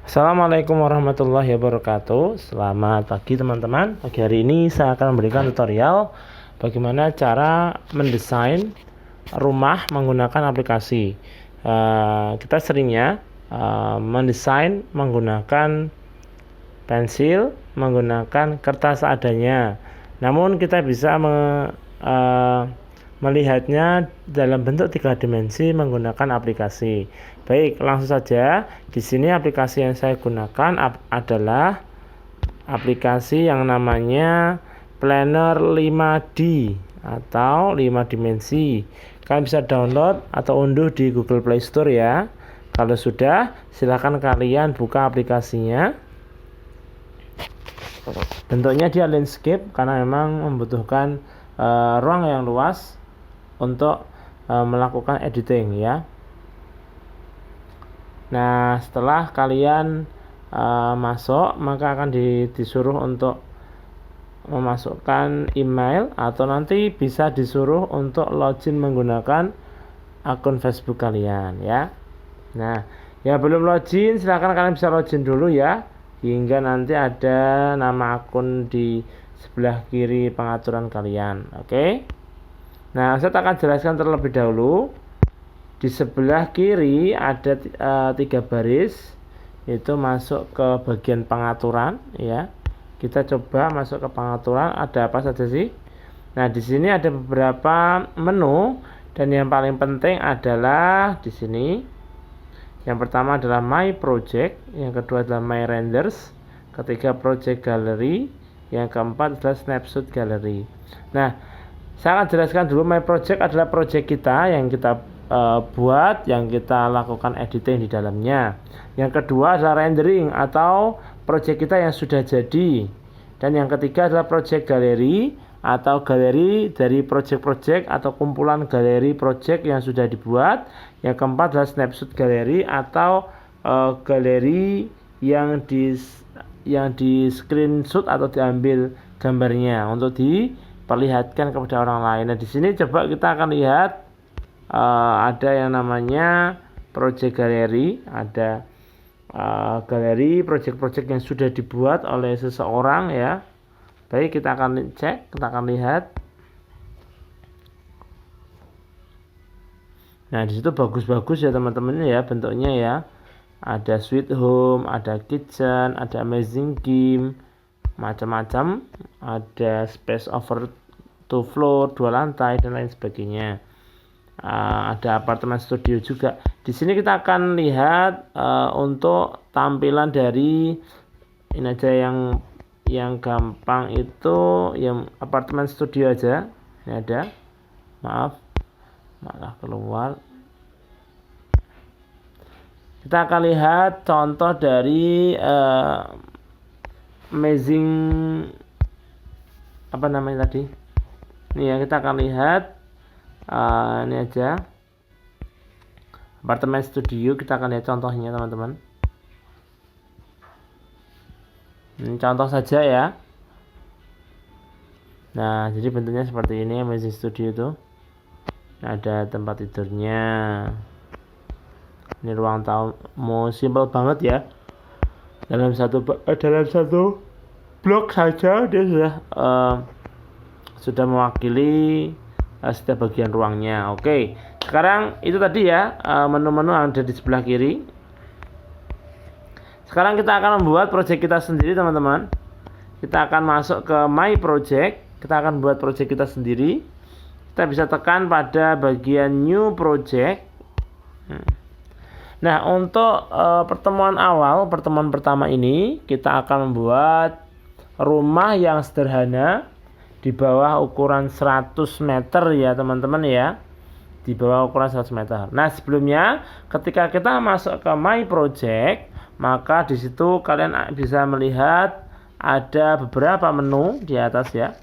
Assalamualaikum warahmatullahi wabarakatuh. Selamat pagi teman-teman. Pagi hari ini saya akan memberikan tutorial bagaimana cara mendesain rumah menggunakan aplikasi. Kita seringnya mendesain menggunakan pensil, menggunakan kertas seadanya. Namun kita bisa melihatnya dalam bentuk 3 dimensi menggunakan aplikasi. Baik, langsung saja. Di sini aplikasi yang saya gunakan adalah aplikasi yang namanya Planner 5D atau 5 dimensi. Kalian bisa download atau unduh di Google Play Store ya. Kalau sudah, silakan kalian buka aplikasinya. Bentuknya dia landscape karena memang membutuhkan ruang yang luas untuk melakukan editing ya. Nah, setelah kalian masuk, maka akan disuruh untuk memasukkan email atau nanti bisa disuruh untuk login menggunakan akun Facebook kalian ya. Nah, yang belum login silahkan kalian bisa login dulu ya, hingga nanti ada nama akun di sebelah kiri pengaturan kalian. Oke. Nah, saya akan jelaskan terlebih dahulu. Di sebelah kiri ada 3 baris, itu masuk ke bagian pengaturan ya. Kita coba masuk ke pengaturan, ada apa saja sih? Nah, di sini ada beberapa menu dan yang paling penting adalah di sini. Yang pertama adalah My Project, yang kedua adalah My Renders, ketiga Project Gallery, yang keempat adalah Snapshot Gallery. Nah, saya akan jelaskan dulu. My Project adalah project kita yang kita buat, yang kita lakukan editing di dalamnya. Yang kedua adalah rendering atau project kita yang sudah jadi. Dan yang ketiga adalah project gallery atau galeri dari project-project atau kumpulan galeri project yang sudah dibuat. Yang keempat adalah snapshot gallery atau galeri yang di screenshot atau diambil gambarnya untuk diperlihatkan kepada orang lain. Nah, di sini coba kita akan lihat ada yang namanya project gallery, ada galeri project-project yang sudah dibuat oleh seseorang ya. Baik, kita akan cek, kita akan lihat. Nah, di situ bagus-bagus ya teman-teman ya bentuknya ya. Ada Sweet Home, ada Kitchen, ada Amazing Game, macam-macam. Ada Space Over 2 Floor, 2 lantai dan lain sebagainya. Ada apartemen studio juga. Di sini kita akan lihat untuk tampilan dari ini aja yang gampang itu yang apartemen studio aja. Ini ada. Maaf. Malah keluar. Kita akan lihat contoh dari Amazing apa namanya tadi? Ini ya, kita akan lihat ini aja apartemen studio. Kita akan lihat contohnya teman-teman. Ini contoh saja ya. Nah, jadi bentuknya seperti ini Amazing Studio tuh. Ada tempat tidurnya. Ini ruang tamu, simple banget ya. Dalam satu blok saja dia sudah mewakili setiap bagian ruangnya. Oke, sekarang itu tadi ya menu-menu yang ada di sebelah kiri. Sekarang kita akan membuat project kita sendiri teman-teman. Kita akan masuk ke My Project. Kita akan buat project kita sendiri. Kita bisa tekan pada bagian New Project. Nah, untuk pertemuan pertama ini kita akan membuat rumah yang sederhana di bawah ukuran 100 meter ya teman-teman ya. Di bawah ukuran 100 meter. Nah, sebelumnya ketika kita masuk ke My Project, maka di situ kalian bisa melihat ada beberapa menu di atas ya.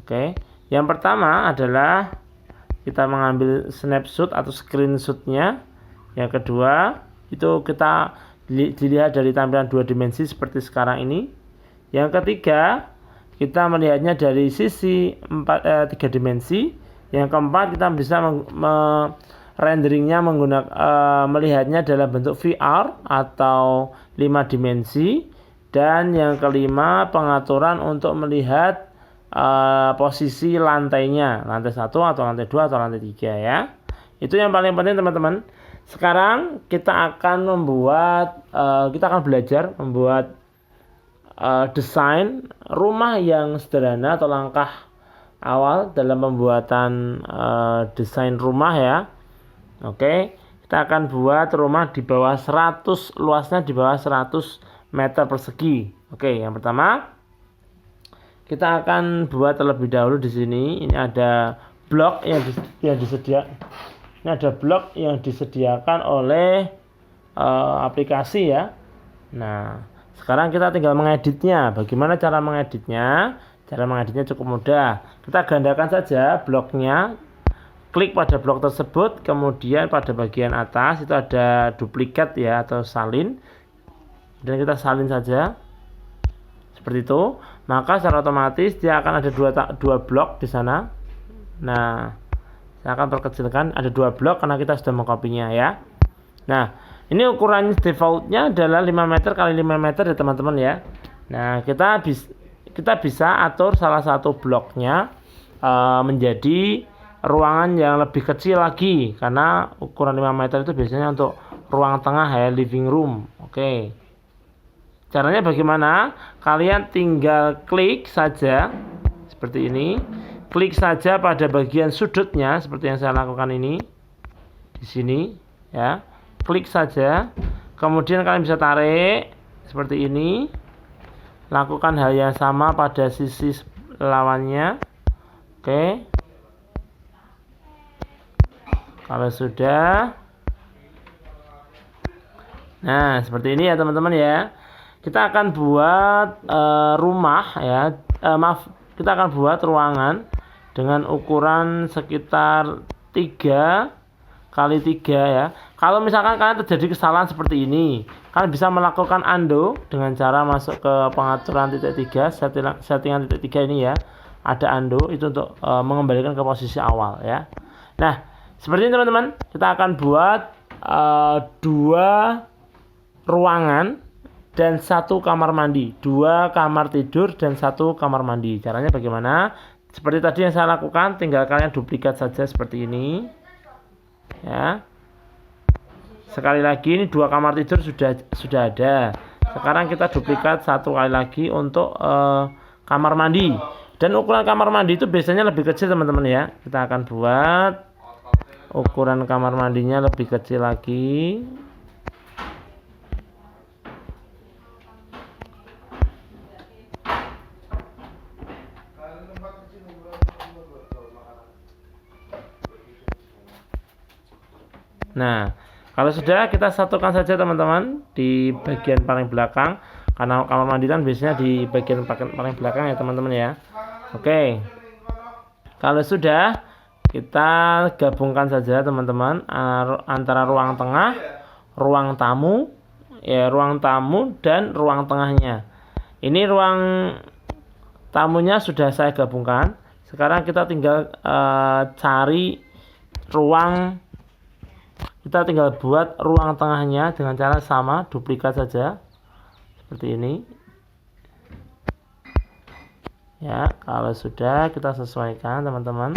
Oke. Yang pertama adalah kita mengambil snapshot atau screenshotnya. Yang kedua itu kita dilihat dari tampilan 2 dimensi seperti sekarang ini. Yang ketiga kita melihatnya dari sisi 3 dimensi. Yang keempat kita bisa renderingnya melihatnya dalam bentuk VR atau 5 dimensi. Dan yang kelima, pengaturan untuk melihat posisi lantainya, lantai 1 atau lantai 2 atau lantai 3 ya. Itu yang paling penting teman-teman. Sekarang kita akan belajar membuat desain rumah yang sederhana atau langkah awal dalam pembuatan desain rumah ya. Oke, kita akan buat rumah di bawah 100, luasnya di bawah 100 meter persegi. Oke, yang pertama kita akan buat terlebih dahulu di sini. Ini ada blok yang disediakan oleh aplikasi ya. Nah, sekarang kita tinggal mengeditnya. Bagaimana cara mengeditnya? Cara mengeditnya cukup mudah. Kita gandakan saja bloknya. Klik pada blok tersebut, kemudian pada bagian atas itu ada duplikat ya atau salin. Dan kita salin saja seperti itu, maka secara otomatis dia akan ada dua blok di sana. Nah, saya akan perkecilkan, ada 2 blok karena kita sudah mengkopinya ya. Nah, ini ukuran defaultnya adalah 5 meter kali 5 meter ya teman-teman ya. Nah, kita bisa atur salah satu bloknya menjadi ruangan yang lebih kecil lagi, karena ukuran 5 meter itu biasanya untuk ruang tengah ya, living room. Oke. Caranya bagaimana? Kalian tinggal klik saja seperti ini. Klik saja pada bagian sudutnya seperti yang saya lakukan ini. Di sini ya. Klik saja. Kemudian kalian bisa tarik seperti ini. Lakukan hal yang sama pada sisi lawannya. Oke. Kalau sudah, nah seperti ini ya teman-teman ya. Kita akan buat rumah ya, kita akan buat ruangan dengan ukuran sekitar 3 kali 3 ya. Kalau misalkan kalian terjadi kesalahan seperti ini, kalian bisa melakukan undo dengan cara masuk ke pengaturan titik 3, settingan titik 3 ini ya. Ada undo, itu untuk mengembalikan ke posisi awal ya. Nah, seperti ini teman-teman, kita akan buat 2 ruangan dan 1 kamar mandi, 2 kamar tidur dan 1 kamar mandi. Caranya bagaimana? Seperti tadi yang saya lakukan, tinggal kalian duplikat saja seperti ini ya. Sekali lagi, ini 2 kamar tidur sudah ada. Sekarang kita duplikat 1 kali lagi untuk kamar mandi. Dan ukuran kamar mandi itu biasanya lebih kecil teman-teman ya. Kita akan buat ukuran kamar mandinya lebih kecil lagi. Nah, kalau sudah, kita satukan saja teman-teman di bagian paling belakang, karena kamar mandi kan biasanya di bagian paling belakang ya teman-teman ya. Oke, kalau sudah, kita gabungkan saja teman-teman antara ruang tengah, ruang tamu ya, ruang tamu dan ruang tengahnya. Ini ruang tamunya sudah saya gabungkan. Sekarang kita tinggal kita tinggal buat ruang tengahnya dengan cara sama, duplikat saja seperti ini ya. Kalau sudah, kita sesuaikan teman-teman.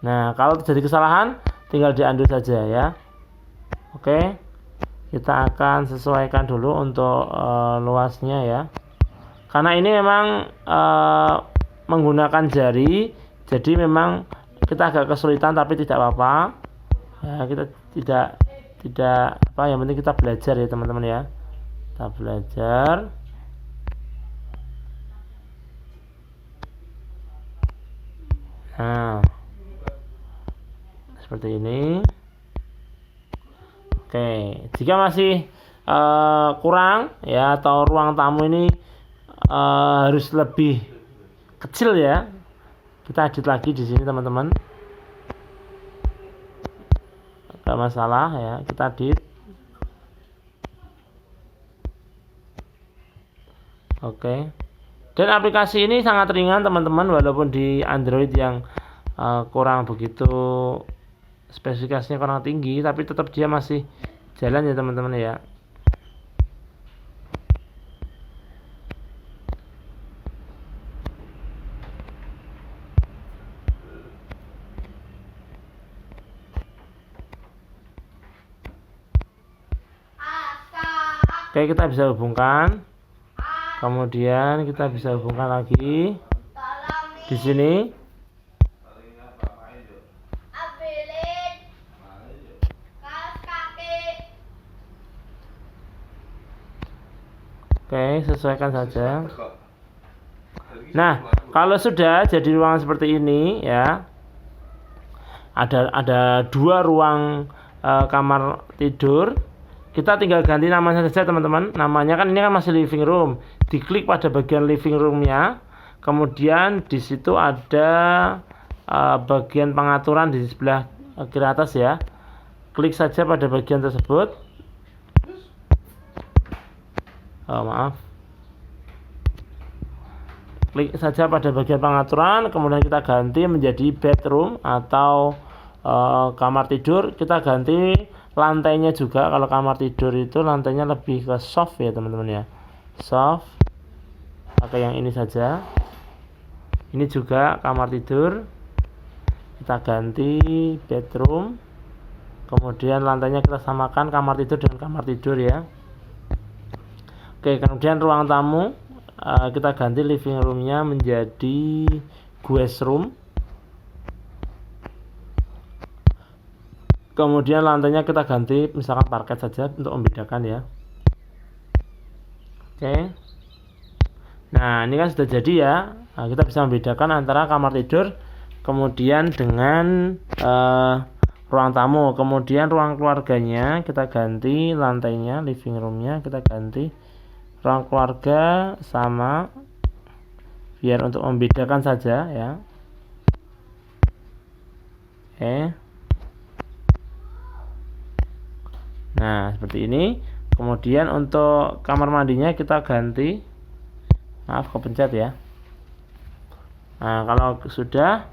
Nah, kalau terjadi kesalahan tinggal di-undo saja ya. Oke, kita akan sesuaikan dulu untuk luasnya ya, karena ini memang menggunakan jari. Jadi memang kita agak kesulitan, tapi tidak apa-apa ya. Kita tidak apa, yang penting kita belajar ya teman-teman ya. Kita belajar. Nah, seperti ini. Oke, jika masih kurang ya, atau ruang tamu ini harus lebih kecil ya, kita edit lagi di sini teman-teman. Gak masalah ya, kita edit. Oke, Dan aplikasi ini sangat ringan teman-teman, walaupun di Android yang kurang begitu spesifikasinya kurang tinggi, tapi tetap dia masih jalan ya teman-teman ya. Oke, kita bisa hubungkan. Kemudian kita bisa hubungkan lagi di sini. Oke, sesuaikan saja. Nah, kalau sudah jadi ruangan seperti ini ya, ada 2 ruang kamar tidur. Kita tinggal ganti namanya saja teman-teman. Namanya kan ini kan masih living room. Diklik pada bagian living roomnya. Kemudian di situ ada bagian pengaturan di sebelah kiri atas ya. Klik saja pada bagian tersebut. Maaf. Klik saja pada bagian pengaturan. Kemudian kita ganti menjadi bedroom atau kamar tidur. Kita ganti lantainya juga. Kalau kamar tidur itu lantainya lebih ke soft ya teman-teman ya, soft. Pakai yang ini saja. Ini juga kamar tidur, kita ganti bedroom. Kemudian lantainya kita samakan kamar tidur dengan kamar tidur ya. Oke, kemudian ruang tamu kita ganti living roomnya menjadi guest room. Kemudian lantainya kita ganti misalkan parket saja untuk membedakan ya. Oke. Nah, ini kan sudah jadi ya. Nah, kita bisa membedakan antara kamar tidur kemudian dengan ruang tamu. Kemudian ruang keluarganya kita ganti lantainya, living roomnya kita ganti ruang keluarga sama, biar untuk membedakan saja ya. Oke. Nah, seperti ini. Kemudian untuk kamar mandinya kita ganti. Maaf, kepencet ya. Nah, kalau sudah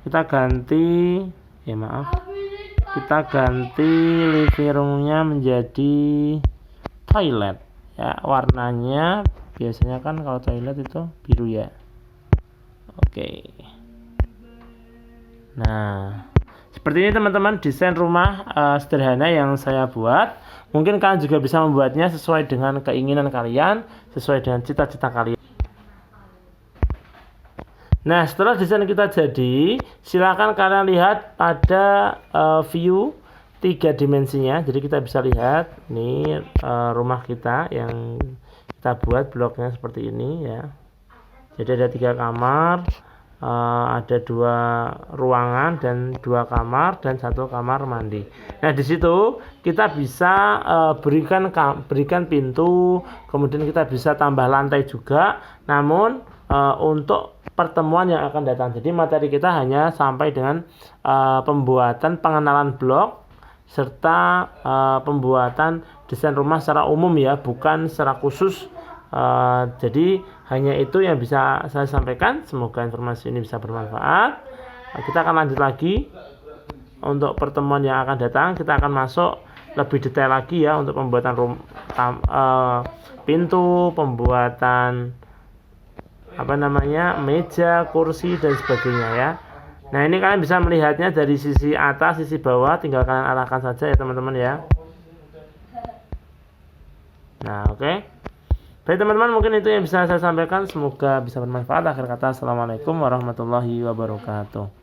kita ganti kita ganti living roomnya menjadi toilet ya. Warnanya biasanya kan kalau toilet itu biru ya. Oke. Nah, seperti ini teman-teman desain rumah sederhana yang saya buat. Mungkin kalian juga bisa membuatnya sesuai dengan keinginan kalian, sesuai dengan cita-cita kalian. Nah, setelah desain kita jadi, silakan kalian lihat pada view 3 dimensinya. Jadi kita bisa lihat ini rumah kita yang kita buat bloknya seperti ini ya. Jadi ada 3 kamar. Ada 2 ruangan dan 2 kamar dan 1 kamar mandi. Nah, di situ kita bisa berikan pintu, kemudian kita bisa tambah lantai juga. Namun untuk pertemuan yang akan datang, jadi materi kita hanya sampai dengan pembuatan pengenalan blok serta pembuatan desain rumah secara umum ya, bukan secara khusus. Jadi hanya itu yang bisa saya sampaikan. Semoga informasi ini bisa bermanfaat. Kita akan lanjut lagi untuk pertemuan yang akan datang. Kita akan masuk lebih detail lagi ya untuk pembuatan pintu, pembuatan meja, kursi dan sebagainya ya. Nah, ini kalian bisa melihatnya dari sisi atas, sisi bawah. Tinggal kalian arahkan saja ya teman-teman ya. Nah, oke. Baik teman-teman, mungkin itu yang bisa saya sampaikan. Semoga bisa bermanfaat. Akhir kata, assalamualaikum warahmatullahi wabarakatuh.